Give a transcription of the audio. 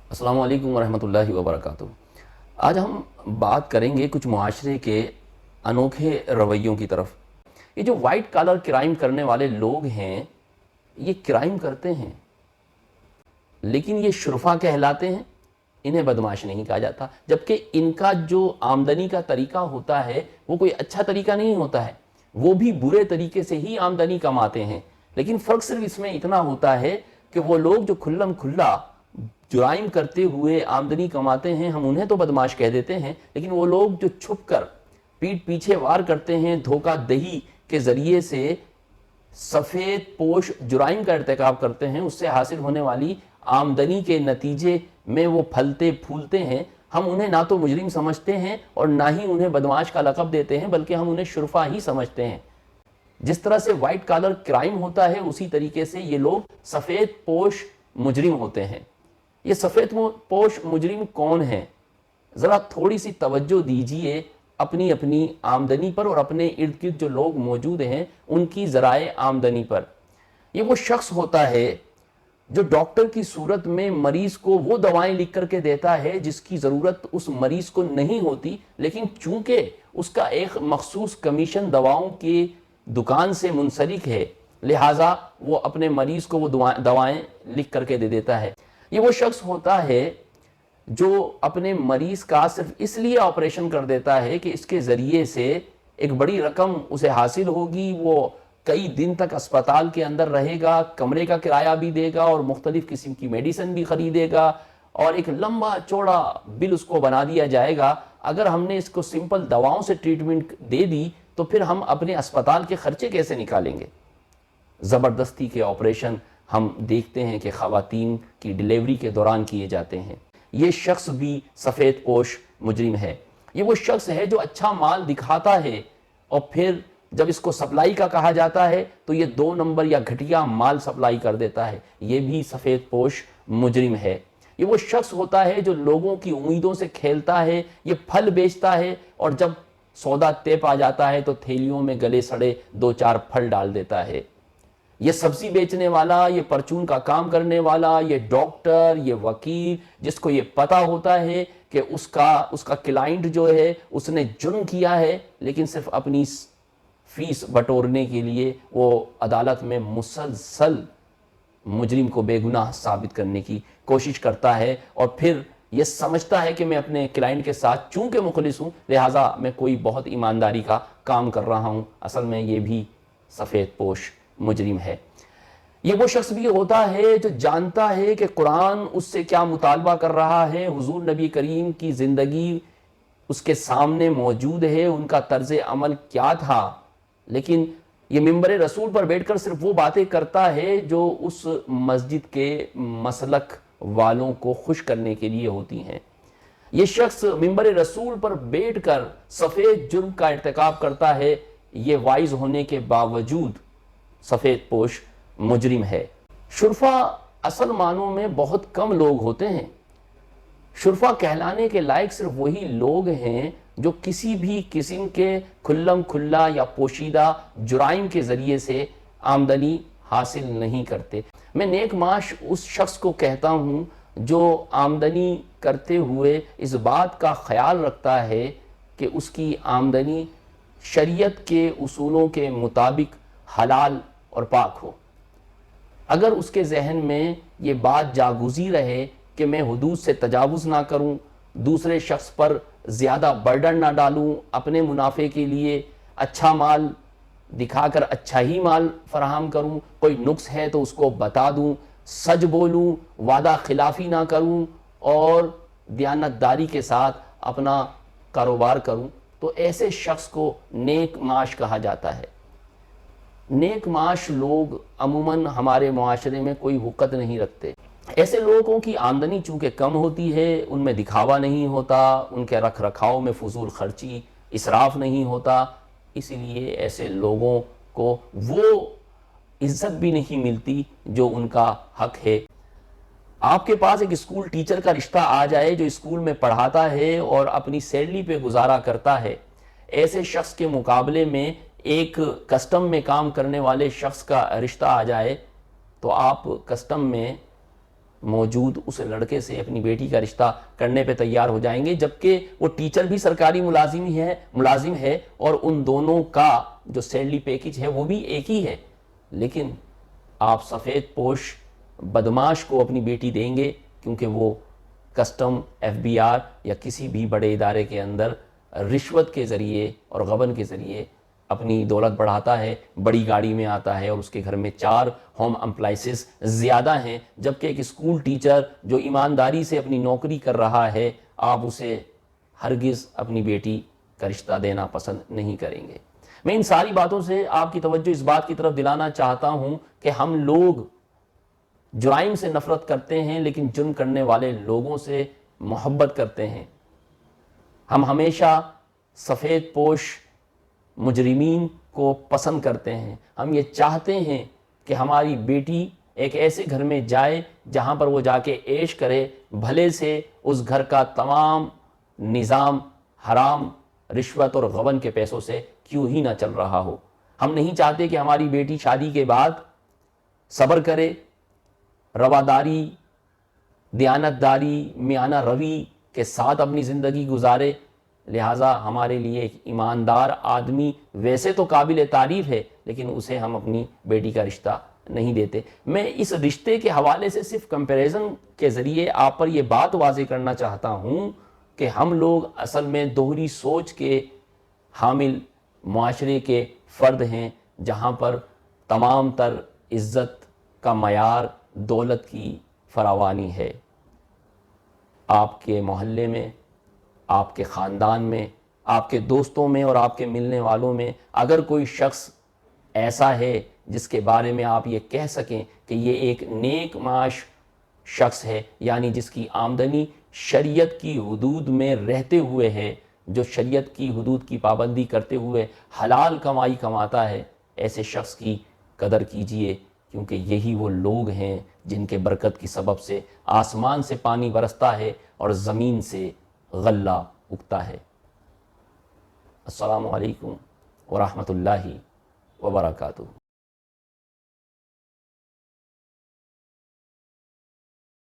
السلام علیکم ورحمۃ اللہ وبرکاتہ۔ آج ہم بات کریں گے کچھ معاشرے کے انوکھے رویوں کی طرف۔ یہ جو وائٹ کالر کرائم کرنے والے لوگ ہیں، یہ کرائم کرتے ہیں لیکن یہ شرفا کہلاتے ہیں، انہیں بدمعاش نہیں کہا جاتا، جبکہ ان کا جو آمدنی کا طریقہ ہوتا ہے وہ کوئی اچھا طریقہ نہیں ہوتا ہے، وہ بھی برے طریقے سے ہی آمدنی کماتے ہیں۔ لیکن فرق صرف اس میں اتنا ہوتا ہے کہ وہ لوگ جو کھلم کھلا جرائم کرتے ہوئے آمدنی کماتے ہیں، ہم انہیں تو بدمعاش کہہ دیتے ہیں، لیکن وہ لوگ جو چھپ کر پیٹ پیچھے وار کرتے ہیں، دھوکہ دہی کے ذریعے سے سفید پوش جرائم کا ارتکاب کرتے ہیں، اس سے حاصل ہونے والی آمدنی کے نتیجے میں وہ پھلتے پھولتے ہیں، ہم انہیں نہ تو مجرم سمجھتے ہیں اور نہ ہی انہیں بدمعاش کا لقب دیتے ہیں، بلکہ ہم انہیں شرفا ہی سمجھتے ہیں۔ جس طرح سے وائٹ کالر کرائم ہوتا ہے، اسی طریقے سے یہ لوگ سفید پوش مجرم ہوتے ہیں۔ یہ سفید پوش مجرم کون ہیں؟ ذرا تھوڑی سی توجہ دیجئے اپنی اپنی آمدنی پر اور اپنے ارد گرد جو لوگ موجود ہیں ان کی ذرائع آمدنی پر۔ یہ وہ شخص ہوتا ہے جو ڈاکٹر کی صورت میں مریض کو وہ دوائیں لکھ کر کے دیتا ہے جس کی ضرورت اس مریض کو نہیں ہوتی، لیکن چونکہ اس کا ایک مخصوص کمیشن دواؤں کی دکان سے منسلک ہے، لہٰذا وہ اپنے مریض کو وہ دوائیں لکھ کر کے دے دیتا ہے۔ یہ وہ شخص ہوتا ہے جو اپنے مریض کا صرف اس لیے آپریشن کر دیتا ہے کہ اس کے ذریعے سے ایک بڑی رقم اسے حاصل ہوگی، وہ کئی دن تک اسپتال کے اندر رہے گا، کمرے کا کرایہ بھی دے گا اور مختلف قسم کی میڈیسن بھی خریدے گا، اور ایک لمبا چوڑا بل اس کو بنا دیا جائے گا۔ اگر ہم نے اس کو سمپل دواؤں سے ٹریٹمنٹ دے دی تو پھر ہم اپنے اسپتال کے خرچے کیسے نکالیں گے؟ زبردستی کے آپریشن ہم دیکھتے ہیں کہ خواتین کی ڈیلیوری کے دوران کیے جاتے ہیں۔ یہ شخص بھی سفید پوش مجرم ہے۔ یہ وہ شخص ہے جو اچھا مال دکھاتا ہے اور پھر جب اس کو سپلائی کا کہا جاتا ہے تو یہ 2 نمبر یا گھٹیا مال سپلائی کر دیتا ہے، یہ بھی سفید پوش مجرم ہے۔ یہ وہ شخص ہوتا ہے جو لوگوں کی امیدوں سے کھیلتا ہے، یہ پھل بیچتا ہے اور جب سودا طے پا جاتا ہے تو تھیلیوں میں گلے سڑے 2-4 پھل ڈال دیتا ہے۔ یہ سبزی بیچنے والا، یہ پرچون کا کام کرنے والا، یہ ڈاکٹر، یہ وکیل، جس کو یہ پتا ہوتا ہے کہ اس کا کلائنٹ جو ہے اس نے جرم کیا ہے، لیکن صرف اپنی فیس بٹورنے کے لیے وہ عدالت میں مسلسل مجرم کو بے گناہ ثابت کرنے کی کوشش کرتا ہے، اور پھر یہ سمجھتا ہے کہ میں اپنے کلائنٹ کے ساتھ چونکہ مخلص ہوں لہٰذا میں کوئی بہت ایمانداری کا کام کر رہا ہوں، اصل میں یہ بھی سفید پوش مجرم ہے۔ یہ وہ شخص بھی ہوتا ہے جو جانتا ہے کہ قرآن اس سے کیا مطالبہ کر رہا ہے، حضور نبی کریم کی زندگی اس کے سامنے موجود ہے، ان کا طرز عمل کیا تھا، لیکن یہ ممبر رسول پر بیٹھ کر صرف وہ باتیں کرتا ہے جو اس مسجد کے مسلک والوں کو خوش کرنے کے لیے ہوتی ہیں۔ یہ شخص ممبر رسول پر بیٹھ کر سفید جرم کا ارتکاب کرتا ہے، یہ وائز ہونے کے باوجود سفید پوش مجرم ہے۔ شرفا اصل معنوں میں بہت کم لوگ ہوتے ہیں۔ شرفا کہلانے کے لائق صرف وہی لوگ ہیں جو کسی بھی قسم کے کھلم کھلا یا پوشیدہ جرائم کے ذریعے سے آمدنی حاصل نہیں کرتے۔ میں نیک معاش اس شخص کو کہتا ہوں جو آمدنی کرتے ہوئے اس بات کا خیال رکھتا ہے کہ اس کی آمدنی شریعت کے اصولوں کے مطابق حلال اور پاک ہو۔ اگر اس کے ذہن میں یہ بات جاگزی رہے کہ میں حدود سے تجاوز نہ کروں، دوسرے شخص پر زیادہ برڈن نہ ڈالوں، اپنے منافع کے لیے اچھا مال دکھا کر اچھا ہی مال فراہم کروں، کوئی نقص ہے تو اس کو بتا دوں، سچ بولوں، وعدہ خلافی نہ کروں اور دیانتداری کے ساتھ اپنا کاروبار کروں، تو ایسے شخص کو نیک معاش کہا جاتا ہے۔ نیک معاش لوگ عموماً ہمارے معاشرے میں کوئی وقت نہیں رکھتے۔ ایسے لوگوں کی آمدنی چونکہ کم ہوتی ہے، ان میں دکھاوا نہیں ہوتا، ان کے رکھ رکھاؤ میں فضول خرچی، اسراف نہیں ہوتا، اسی لیے ایسے لوگوں کو وہ عزت بھی نہیں ملتی جو ان کا حق ہے۔ آپ کے پاس ایک اسکول ٹیچر کا رشتہ آ جائے جو اسکول میں پڑھاتا ہے اور اپنی سیلری پہ گزارا کرتا ہے، ایسے شخص کے مقابلے میں ایک کسٹم میں کام کرنے والے شخص کا رشتہ آ جائے تو آپ کسٹم میں موجود اس لڑکے سے اپنی بیٹی کا رشتہ کرنے پہ تیار ہو جائیں گے، جبکہ وہ ٹیچر بھی سرکاری ملازم ہے اور ان دونوں کا جو سیلری پیکج ہے وہ بھی ایک ہی ہے، لیکن آپ سفید پوش بدماش کو اپنی بیٹی دیں گے کیونکہ وہ کسٹم، ایف بی آر یا کسی بھی بڑے ادارے کے اندر رشوت کے ذریعے اور غبن کے ذریعے اپنی دولت بڑھاتا ہے، بڑی گاڑی میں آتا ہے اور اس کے گھر میں 4 ہوم امپلائسز زیادہ ہیں، جبکہ ایک اسکول ٹیچر جو ایمانداری سے اپنی نوکری کر رہا ہے، آپ اسے ہرگز اپنی بیٹی کا رشتہ دینا پسند نہیں کریں گے۔ میں ان ساری باتوں سے آپ کی توجہ اس بات کی طرف دلانا چاہتا ہوں کہ ہم لوگ جرائم سے نفرت کرتے ہیں لیکن جرم کرنے والے لوگوں سے محبت کرتے ہیں۔ ہم ہمیشہ سفید پوش مجرمین کو پسند کرتے ہیں، ہم یہ چاہتے ہیں کہ ہماری بیٹی ایک ایسے گھر میں جائے جہاں پر وہ جا کے عیش کرے، بھلے سے اس گھر کا تمام نظام حرام، رشوت اور غبن کے پیسوں سے کیوں ہی نہ چل رہا ہو۔ ہم نہیں چاہتے کہ ہماری بیٹی شادی کے بعد صبر کرے، رواداری، دیانتداری، میانہ روی کے ساتھ اپنی زندگی گزارے۔ لہٰذا ہمارے لیے ایک ایماندار آدمی ویسے تو قابل تعریف ہے، لیکن اسے ہم اپنی بیٹی کا رشتہ نہیں دیتے۔ میں اس رشتے کے حوالے سے صرف کمپیریزن کے ذریعے آپ پر یہ بات واضح کرنا چاہتا ہوں کہ ہم لوگ اصل میں دوہری سوچ کے حامل معاشرے کے فرد ہیں، جہاں پر تمام تر عزت کا معیار دولت کی فراوانی ہے۔ آپ کے محلے میں، آپ کے خاندان میں، آپ کے دوستوں میں اور آپ کے ملنے والوں میں اگر کوئی شخص ایسا ہے جس کے بارے میں آپ یہ کہہ سکیں کہ یہ ایک نیک معاش شخص ہے، یعنی جس کی آمدنی شریعت کی حدود میں رہتے ہوئے ہے، جو شریعت کی حدود کی پابندی کرتے ہوئے حلال کمائی کماتا ہے، ایسے شخص کی قدر کیجئے، کیونکہ یہی وہ لوگ ہیں جن کے برکت کی سبب سے آسمان سے پانی برستا ہے اور زمین سے غلہ اگتا ہے۔ السلام علیکم ورحمۃ اللہ وبرکاتہ۔